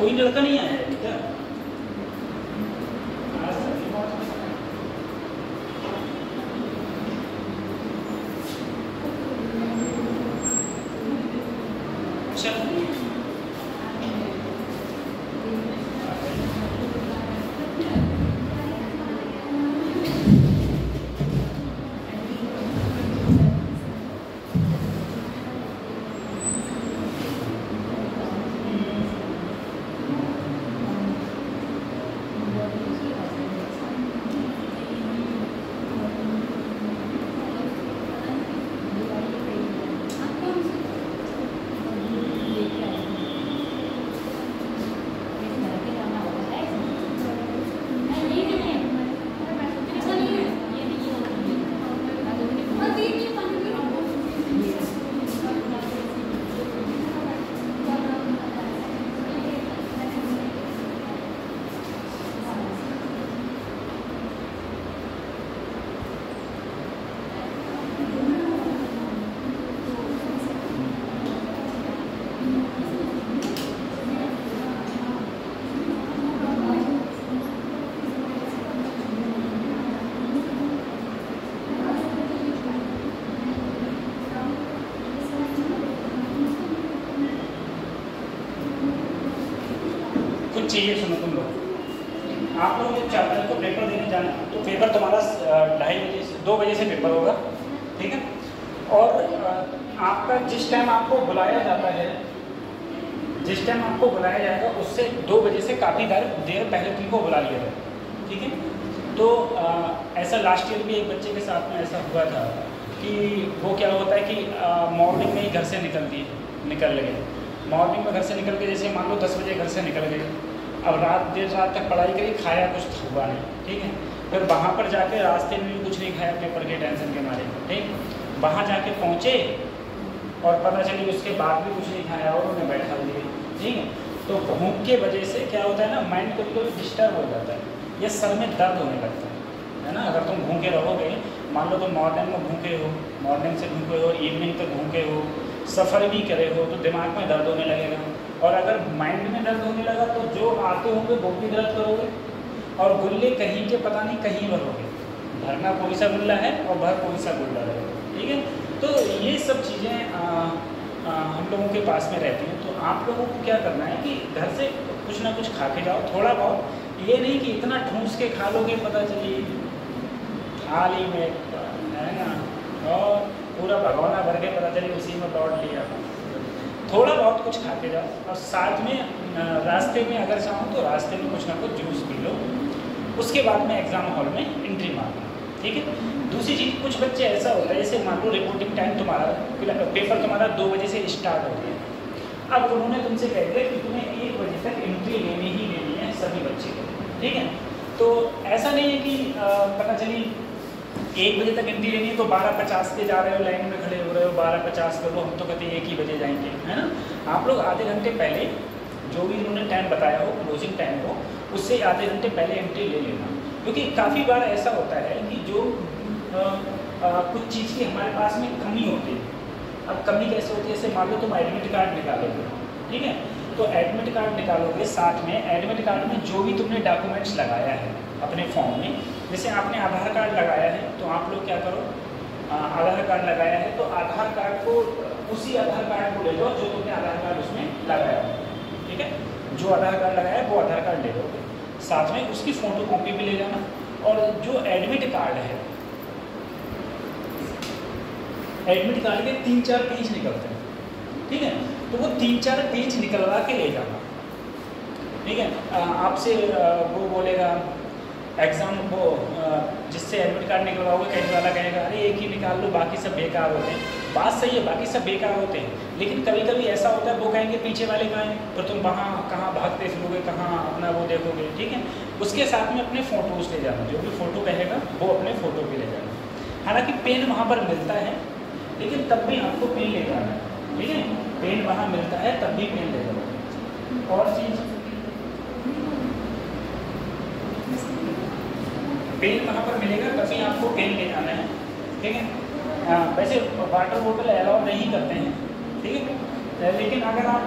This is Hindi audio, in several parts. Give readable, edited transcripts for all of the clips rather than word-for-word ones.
कोई लड़का नहीं आया है क्या? चाहिए सुनो तुम लोग, आप लोग जब 4 तारीख को पेपर देने जाना, तो पेपर तुम्हारा 2:30 बजे से 2 बजे से पेपर होगा, ठीक है। और आपका जिस टाइम आपको बुलाया जाता है, जिस टाइम आपको बुलाया जाएगा उससे 2 बजे से काफ़ी देर पहले तुमको बुला लिया जाए, ठीक है। तो ऐसा लास्ट ईयर भी एक बच्चे के साथ में ऐसा हुआ था कि वो क्या होता है कि मॉर्निंग में ही घर से निकल गए, मॉर्निंग में घर से निकल के जैसे मान लो 10 बजे घर से निकल गए, अब देर रात तक पढ़ाई करी, खाया कुछ हुआ नहीं, ठीक है। फिर वहाँ पर जाके रास्ते में भी कुछ नहीं खाया पेपर के टेंशन के मारे, ठीक। वहाँ जाके पहुँचे और पता चली उसके बाद भी कुछ नहीं खाया और उन्हें बैठा दिए, ठीक है। तो भूख के वजह से क्या होता है ना, माइंड कभी कभी डिस्टर्ब हो जाता है, या सर में दर्द होने लगता है ना। अगर तुम भूखे रहोगे, मान लो तुम मॉर्निंग में भूखे हो, मॉर्निंग से भूखे हो, इवनिंग तक भूखे हो, सफ़र भी करे हो, तो दिमाग में दर्द होने लगेगा, और अगर माइंड में दर्द होने लगा तो जो आते होंगे वो भी दर्द करोगे, और गुल्ले कहीं के पता नहीं कहीं भरोगे, भरना कोई सा गुल्ला है और भर कोई सा गुल्ला रहेगा, ठीक है। तो ये सब चीज़ें हम लोगों के पास में रहती हैं। तो आप लोगों को क्या करना है कि घर से कुछ ना कुछ खा के जाओ, थोड़ा बहुत, ये नहीं कि इतना ठूस के खा लोगे, पता चली थाली में है ना, और पूरा भगवाना भर के पता चली उसी में लौट लिया। थोड़ा बहुत कुछ खा के जाओ, और साथ में रास्ते में अगर चाहो तो रास्ते में कुछ ना कुछ जूस पी लो, उसके बाद में एग्ज़ाम हॉल में एंट्री मारना, ठीक है। दूसरी चीज़, कुछ बच्चे ऐसा होता है, जैसे मान लो रिपोर्टिंग टाइम तुम्हारा, पेपर तुम्हारा 2 बजे से स्टार्ट हो गया, अब उन्होंने तुमसे कह दिया कि तुम्हें 1 बजे तक एंट्री लेनी ही लेनी है सभी बच्चे को, ठीक है। तो ऐसा नहीं है कि पता चली 1 बजे तक एंट्री लेनी है तो 12:50 पे जा रहे हो, लाइन में खड़े हो रहे हो, 12:50 कर लो, हम तो कहते हैं 1 ही बजे जाएंगे, है ना। आप लोग आधे घंटे पहले जो भी उन्होंने टाइम बताया हो, क्लोजिंग टाइम हो, उससे आधे घंटे पहले एंट्री ले लेना, क्योंकि काफ़ी बार ऐसा होता है कि जो कुछ चीज़ की हमारे पास में कमी होती है। अब कमी कैसे होती है, जैसे मान लो तुम एडमिट कार्ड निकालोगे, ठीक है, तो एडमिट कार्ड निकालोगे, साथ में एडमिट कार्ड में जो भी तुमने डॉक्यूमेंट्स लगाया है अपने फॉर्म में, जैसे आपने आधार कार्ड लगाया है तो आप लोग क्या करो, आधार कार्ड लगाया है तो आधार कार्ड को, उसी आधार कार्ड को ले लो जो तुमने आधार कार्ड उसमें लगाया है, ठीक है। जो आधार कार्ड लगाया है वो आधार कार्ड ले लो, साथ में उसकी फ़ोटो कॉपी भी ले जाना। और जो एडमिट कार्ड है, एडमिट कार्ड के 3-4 पेज निकलते हैं, ठीक है, तो वो 3-4 पेज निकलवा के ले जाना, ठीक है। आपसे वो बोलेगा एग्ज़ाम, वो जिससे एडमिट कार्ड निकलवाओगे, कहीं वाला कहेगा अरे एक ही निकाल लो, बाकी सब बेकार होते हैं। बात सही है, बाकी सब बेकार होते हैं, लेकिन कभी कभी ऐसा होता है वो कहेंगे पीछे वाले कहाँ हैं, तो तुम वहाँ कहाँ भागते फिरोगे, कहाँ अपना वो देखोगे, ठीक है। उसके साथ में अपने फ़ोटोज़ ले जाना, जो भी फ़ोटो कहेगा वो अपने फ़ोटो भी ले जाना। हालांकि पेन वहाँ पर मिलता है, लेकिन तब भी आपको पेन ले जाना है, ठीक है। पेन वहाँ मिलता है तब भी पेन ले जाना। और चीज़, पेन वहाँ पर मिलेगा तभी आपको पेन ले जाना है, ठीक है। वैसे वाटर बोतल अलाउ नहीं करते हैं, ठीक है। लेकिन अगर आप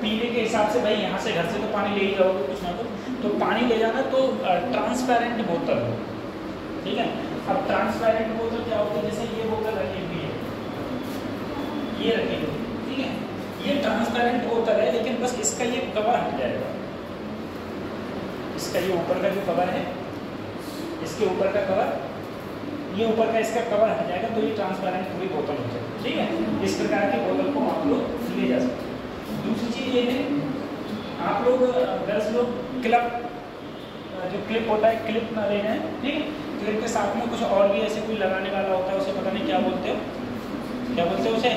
पीने के हिसाब से भाई यहाँ से घर से तो पानी ले ही जाओगे कुछ ना कुछ, तो पानी ले जाना तो ट्रांसपेरेंट बोतल हो, ठीक है। अब ट्रांसपेरेंट बोतल क्या होती है, जैसे ये बोतल रखी हुई है, ये रखी हुई, ठीक है, ये ट्रांसपेरेंट बोतल है, लेकिन बस इसका ये कवर हट जाएगा, इसका ये ऊपर का जो कवर है, इसके ऊपर का कवर, ये ऊपर का इसका कवर हट जाएगा, तो ये ट्रांसपेरेंट पूरी बोतल हो जाएगी, ठीक है। इस प्रकार की बोतल को आप लोग ले जा सकते हैं। दूसरी चीज़ ये है, आप लोग गर्ल्स लोग क्लिप, जो क्लिप होता है, क्लिप ना लेना है, ठीक है। क्लिप के साथ में कुछ और भी ऐसे कोई लगाने वाला होता है, उसे पता नहीं क्या बोलते हो, क्या बोलते हो उसे,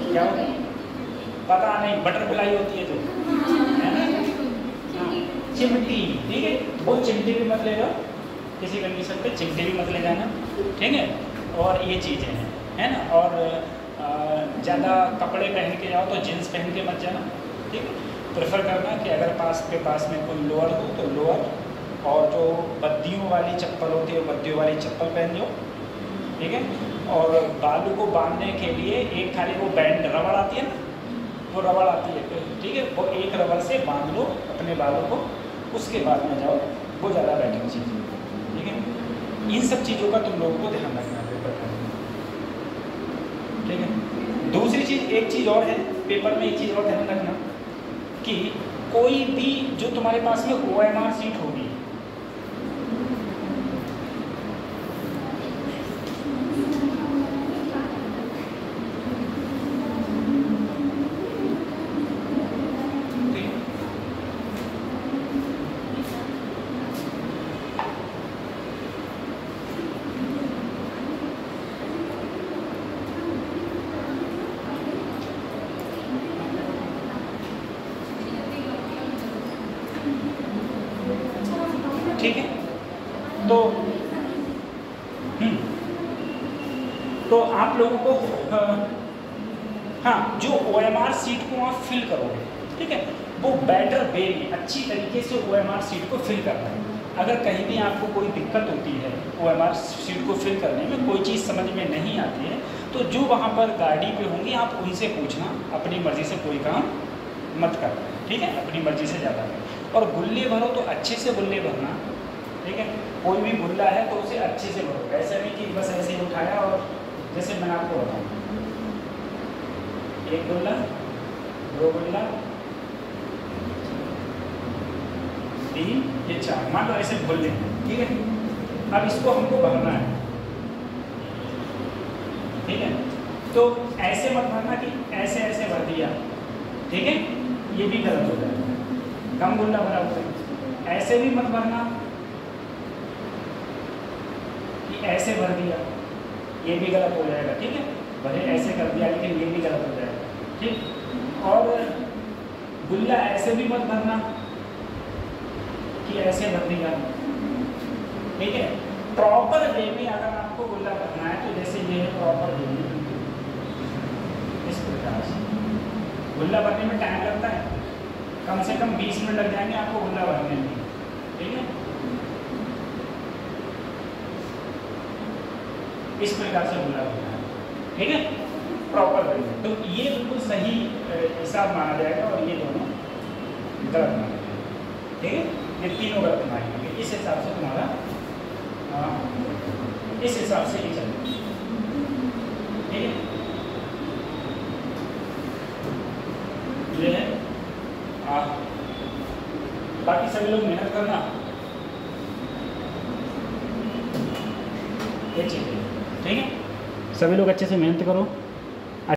क्या पता नहीं, बटरफ्लाई होती है जो, है ना, चिमटी, ठीक है, वो चिमटी भी मत ले जाओ किसी कंडीशन पे, चिमटी भी मत ले जाना, ठीक है। और ये चीज़ें हैं, है ना। और ज़्यादा कपड़े पहन के जाओ तो जीन्स पहन के मत जाना, ठीक है। प्रेफर करना कि अगर पास में कोई लोअर हो तो लोअर, और जो बद्दियों वाली चप्पल होती है बद्दियों वाली चप्पल पहन लो, ठीक है। और बालों को बांधने के लिए एक खाली वो बैंड रबड़ आती है ना, वो रबड़ आती है, ठीक है, वो एक रबड़ से बांध लो अपने बालों को, उसके बाद में जाओ, वो ज़्यादा बेटर चीज़ है, ठीक है। इन सब चीज़ों का तुम लोगों को ध्यान रखना पेपर में, ठीक है। दूसरी चीज़, एक चीज़ और है पेपर में, एक चीज़ और ध्यान रखना कि कोई भी जो तुम्हारे पास में OMR सीट होगी, ठीक है। तो आप लोगों को हाँ, जो OMR सीट को आप फिल करोगे, ठीक है, वो बेटर वे में अच्छी तरीके से OMR सीट को फिल करना है। अगर कहीं भी आपको कोई दिक्कत होती है OMR सीट को फिल करने में, कोई चीज़ समझ में नहीं आती है, तो जो वहाँ पर गाड़ी पे होंगे आप उनसे पूछना, अपनी मर्ज़ी से कोई काम मत करना, ठीक है, अपनी मर्ज़ी से ज़्यादा। और गुल्ले भरो तो अच्छे से गुल्ले भरना, ठीक है। कोई भी गुल्ला है तो उसे अच्छे से भरो, ऐसा नहीं कि बस ऐसे ही उठाया। और जैसे मैं आपको बताऊँ, एक गुल्ला, दो गुल्ला, तीन, ये चार, मान लो ऐसे गुल्ले, ठीक है। अब इसको हमको भरना है, ठीक है। तो ऐसे मत भरना कि ऐसे ऐसे भर दिया, ठीक है, ये भी गलत हो जाएगा, कम गुल्ला भरा हुआ। ऐसे भी मत भरना कि ऐसे भर दिया, ये भी गलत हो जाएगा, ठीक है। भले ऐसे कर दिया लेकिन ये भी गलत हो जाएगा, ठीक। और गुल्ला ऐसे भी मत भरना कि ऐसे भर दिया, ठीक है। प्रॉपर वे में अगर आपको गुल्ला भरना है तो जैसे ये है प्रॉपर वे में, इस प्रकार से। गुल्ला भरने में टाइम लगता है, कम से कम 20 मिनट लग जाएंगे आपको गुल्ला भरने में, ठीक है। इस प्रकार से गुल्ला भरना है, ठीक है, प्रॉपर वे में। तो ये बिल्कुल सही हिसाब माना जाएगा और ये दोनों गलत माना जाएगा, ठीक है। ये तीनों गलत मानेंगे, इस हिसाब से तुम्हारा इस हिसाब से ही चलेगा, ठीक है। ये है बाकी सभी लोग मेहनत करना, ये चीज़ है, ठीक है। सभी लोग अच्छे से मेहनत करो।